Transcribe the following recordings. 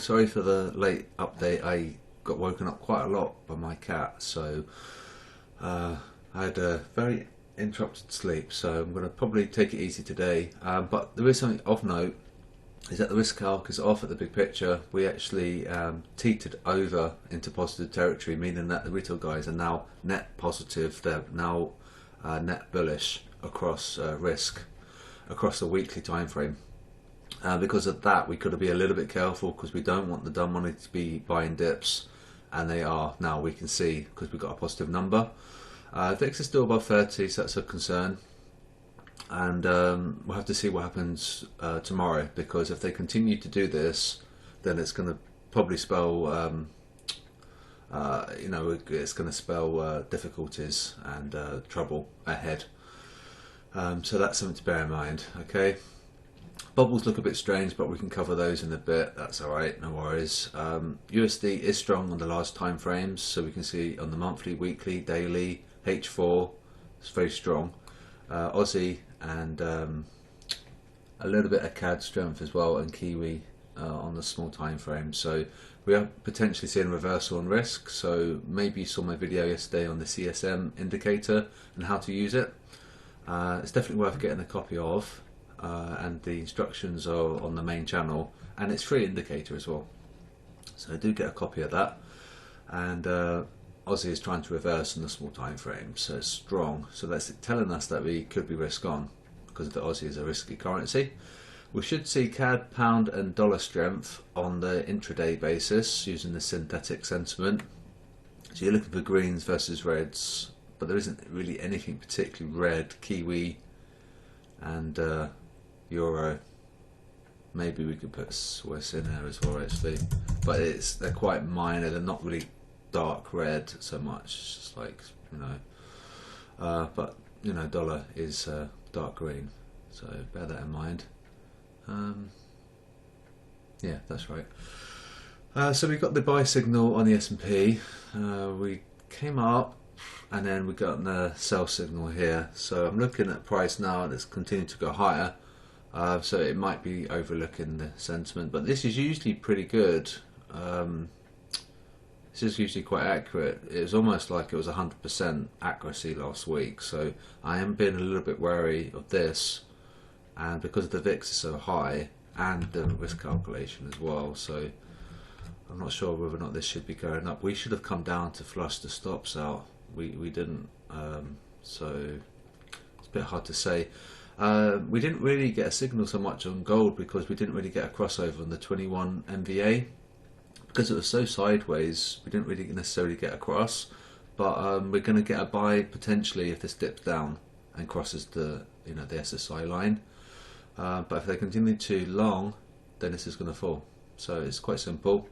sorry for the late update. I got woken up quite a lot by my cat, so I had a very interrupted sleep, so I'm going to probably take it easy today. But there is something of note, is that the risk calc is off at the big picture. We actually teetered over into positive territory, meaning that the retail guys are now net positive. They're now net bullish across risk, across the weekly time frame. Because of that, we could be a little bit careful, because we don't want the dumb money to be buying dips, and they are now, we can see, because we've got a positive number. VIX is still above 30, so that's a concern, and we'll have to see what happens tomorrow, because if they continue to do this, then it's going to probably spell it's going to spell difficulties and trouble ahead. So that's something to bear in mind. Okay. Bubbles look a bit strange, but we can cover those in a bit. That's alright, no worries. USD is strong on the large time frames, so we can see on the monthly, weekly, daily, H4, it's very strong. Aussie and a little bit of CAD strength as well, and Kiwi on the small time frame. So we are potentially seeing reversal on risk. So maybe you saw my video yesterday on the CSM indicator and how to use it. It's definitely worth getting a copy of. And the instructions are on the main channel, and it's free indicator as well, so do get a copy of that. And Aussie is trying to reverse in the small time frame, so it's strong, so that's telling us that we could be risk on, because the Aussie is a risky currency. We should see CAD, pound and dollar strength on the intraday basis using the synthetic sentiment. So you're looking for greens versus reds, but there isn't really anything particularly red. Kiwi and Euro, maybe we could put Swiss in there as well actually, but they're quite minor. They're not really dark red so much. It's just like, but dollar is dark green, so bear that in mind. Yeah, that's right. So we got the buy signal on the S&P. We came up, and then we got the sell signal here. So I'm looking at price now, and it's continued to go higher. So it might be overlooking the sentiment, but this is usually pretty good. This is usually quite accurate. It was almost like it was 100% accuracy last week. So I am being a little bit wary of this, and because the VIX is so high, and the risk calculation as well. So I'm not sure whether or not this should be going up. We should have come down to flush the stops out. We didn't, so it's a bit hard to say. We didn't really get a signal so much on gold, because we didn't really get a crossover on the 21 MVA, because it was so sideways. We didn't really necessarily get across, but we're going to get a buy potentially if this dips down and crosses the the SSI line. But if they continue to long, then this is going to fall. So it's quite simple.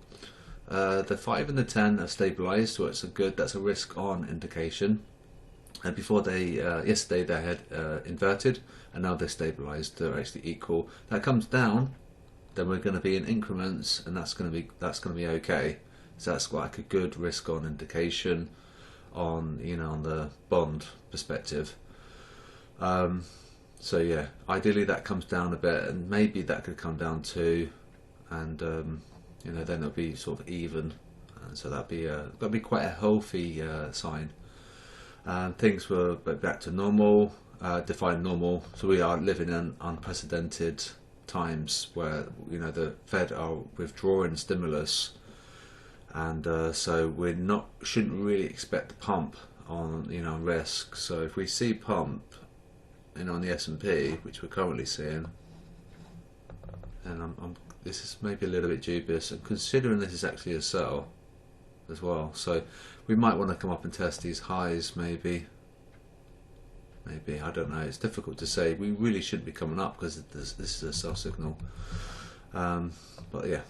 The 5 and the 10 have stabilised, so that's a risk on indication. And before yesterday they had inverted, and now they're stabilised. They're actually equal. That comes down, then we're going to be in increments, and that's going to be okay. So that's like a good risk on indication on on the bond perspective. So yeah, ideally that comes down a bit, and maybe that could come down too, and then it'll be sort of even, and so that'd be quite a healthy sign. Things were back to normal, define normal. So we are living in unprecedented times where the Fed are withdrawing stimulus, and so we shouldn't really expect a pump on risk. So if we see pump on the S&P, which we're currently seeing, and this is maybe a little bit dubious, and considering this is actually a sell as well, so we might want to come up and test these highs. Maybe I don't know, it's difficult to say. We really shouldn't be coming up, because this is a sell signal, but yeah,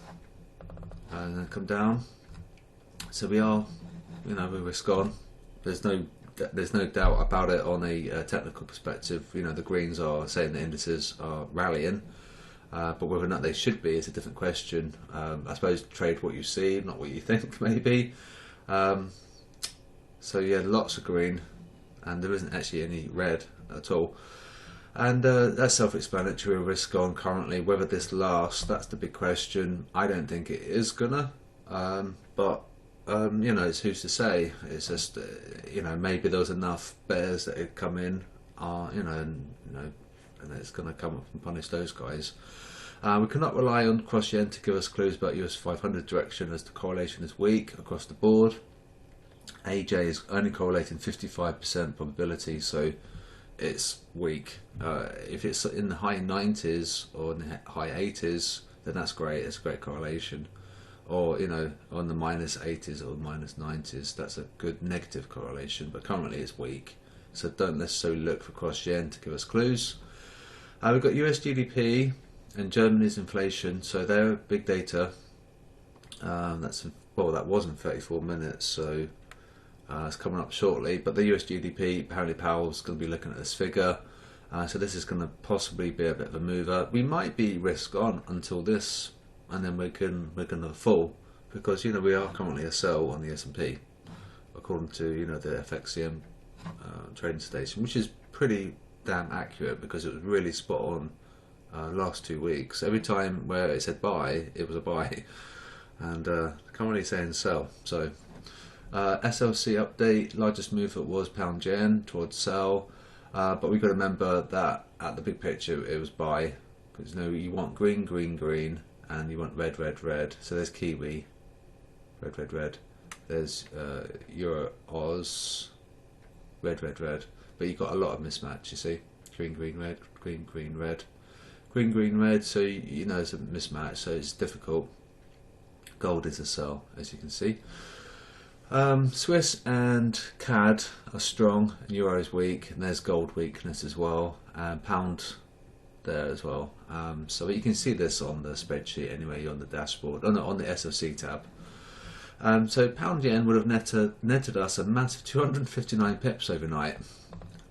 and then come down. So we are, we're risk on. There's no doubt about it on a technical perspective. The greens are saying the indices are rallying, but whether or not they should be is a different question. I suppose trade what you see, not what you think, maybe. So yeah, lots of green, and there isn't actually any red at all. And that's self-explanatory. Risk on currently. Whether this lasts, that's the big question. I don't think it is gonna, but you know, it's who's to say. It's just you know, maybe there was enough bears that had come in, you know, and it's gonna come up and punish those guys. We cannot rely on cross-yen to give us clues about US 500 direction, as the correlation is weak across the board. AJ is only correlating 55% probability, so it's weak. If it's in the high 90s or in the high 80s, then that's great. It's a great correlation. Or you know, on the minus 80s or minus 90s, that's a good negative correlation. But currently it's weak, so don't necessarily look for cross-yen to give us clues. We've got US GDP and Germany's inflation, so they're big data. That's well, that was in 34 minutes, so it's coming up shortly. But the US GDP, apparently Powell's going to be looking at this figure, so this is going to possibly be a bit of a mover. We might be risk on until this, and then we're going to fall, because you know, we are currently a sell on the S&P, according to, you know, the FXCM trading station, which is pretty damn accurate, because it was really spot on last 2 weeks. Every time where it said buy, it was a buy, and currently saying sell. So SLC update, largest movement was pound yen towards sell, but we've got to remember that at the big picture it was buy, because you know, you want green, green, green, and you want red, red, red. So there's Kiwi, red, red, red. There's Euro Oz, red, red, red. But you've got a lot of mismatch, you see. Green, green, red, green, green, red. Green, green, red, so you know it's a mismatch, so it's difficult. Gold is a sell, as you can see. Swiss and CAD are strong, and Euro is weak, and there's gold weakness as well, and pound there as well. So you can see this on the spreadsheet anyway, on the dashboard, on the SOC tab. So pound yen would have netted us a massive 259 pips overnight,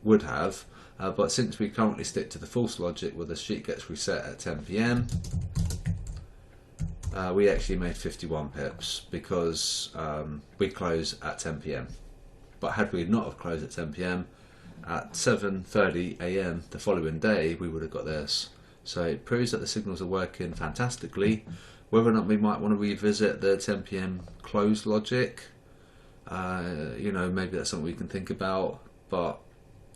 would have, but since we currently stick to the false logic where the sheet gets reset at 10 PM, we actually made 51 pips, because we close at 10 PM. But had we not have closed at 10 PM, at 7:30 AM the following day, we would have got this. So it proves that the signals are working fantastically. Whether or not we might want to revisit the 10 PM close logic, you know, maybe that's something we can think about. But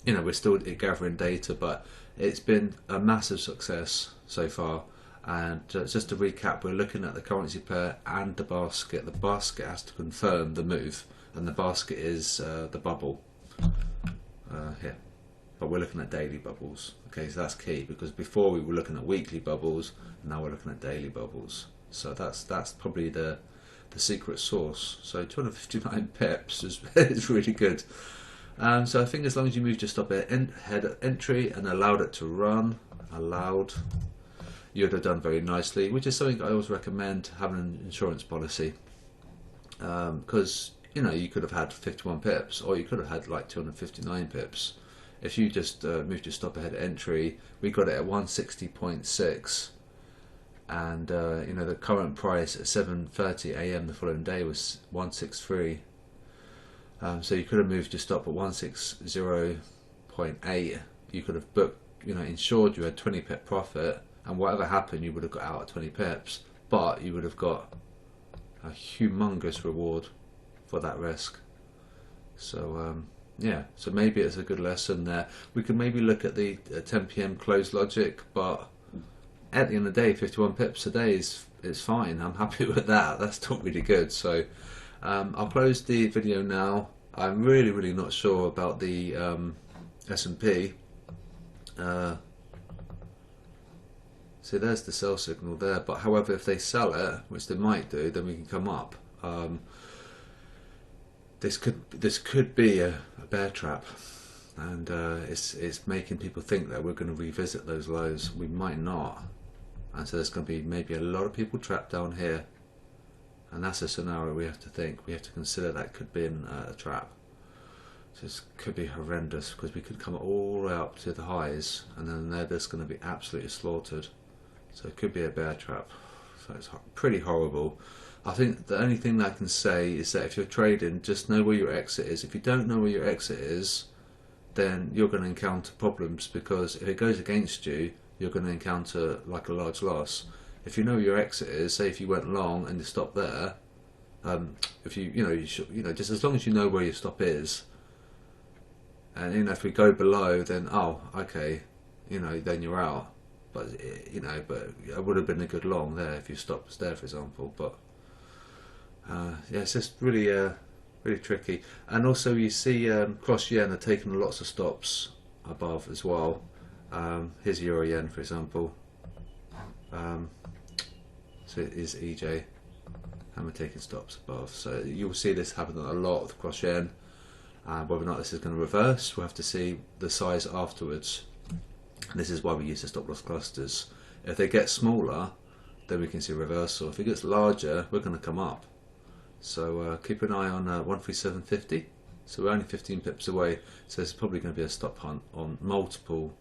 you know, we're still gathering data, but it's been a massive success so far. And just to recap, we're looking at the currency pair and the basket. The basket has to confirm the move, and the basket is the bubble here. But we're looking at daily bubbles. Okay, so that's key, because before we were looking at weekly bubbles, and now we're looking at daily bubbles. So that's probably the secret sauce. So 259 pips is really good. So I think as long as you moved your stop head at entry and allowed it to run, you'd have done very nicely, which is something I always recommend, having an insurance policy, because you know, you could have had 51 pips, or you could have had like 259 pips. If you just moved your stop ahead at entry, we got it at 160.6, and you know, the current price at 7:30 AM the following day was 163. So you could have moved your stop at 160.8. You could have booked, you know, insured you had 20 pip profit, and whatever happened, you would have got out at 20 pips, but you would have got a humongous reward for that risk. So yeah, so maybe it's a good lesson there. We could maybe look at the 10 PM close logic, but at the end of the day, 51 pips a day is fine. I'm happy with that. That's still really good. So I'll close the video now. I'm really not sure about the S&P. So there's the sell signal there, but however, if they sell it, which they might do, then we can come up. This could be a bear trap, and it's making people think that we're going to revisit those lows. We might not, and so there's going to be maybe a lot of people trapped down here. And that's a scenario we have to think. We have to consider that could be a trap. So this could be horrendous, because we could come all the way up to the highs, and then they're just going to be absolutely slaughtered. So it could be a bear trap. So it's pretty horrible. I think the only thing that I can say is that if you're trading, just know where your exit is. If you don't know where your exit is, then you're going to encounter problems, because if it goes against you, you're going to encounter like a large loss. If you know your exit is, say if you went long and you stop there, if you just as long as you know where your stop is, and if we go below, then okay, then you're out. But but it would have been a good long there if you stopped there, for example. But yeah, it's just really really tricky. And also you see cross yen are taking lots of stops above as well. Here's euro yen, for example. So it is EJ, and we're taking stops above. So you'll see this happen a lot with cross yen. Whether or not this is going to reverse, we'll have to see the size afterwards. And this is why we use the stop loss clusters. If they get smaller, then we can see a reversal. If it gets larger, we're going to come up. So keep an eye on 137.50. So we're only 15 pips away. So there's probably going to be a stop hunt on multiple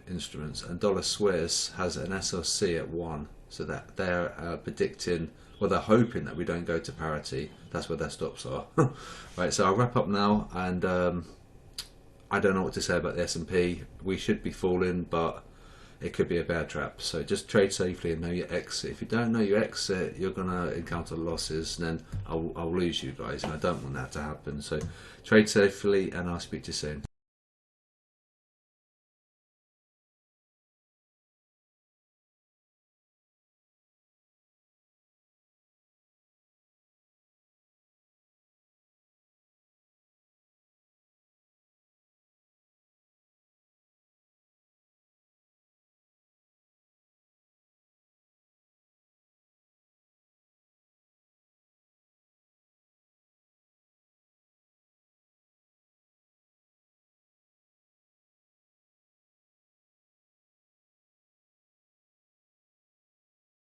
instruments. And dollar Swiss has an SLC at 1. So that they're predicting, well, they're hoping that we don't go to parity. That's where their stops are. Right, so I'll wrap up now, and I don't know what to say about the S&P. We should be falling, but it could be a bad trap. So just trade safely and know your exit. If you don't know your exit, you're going to encounter losses, and then I'll lose you guys, and I don't want that to happen. So trade safely, and I'll speak to you soon.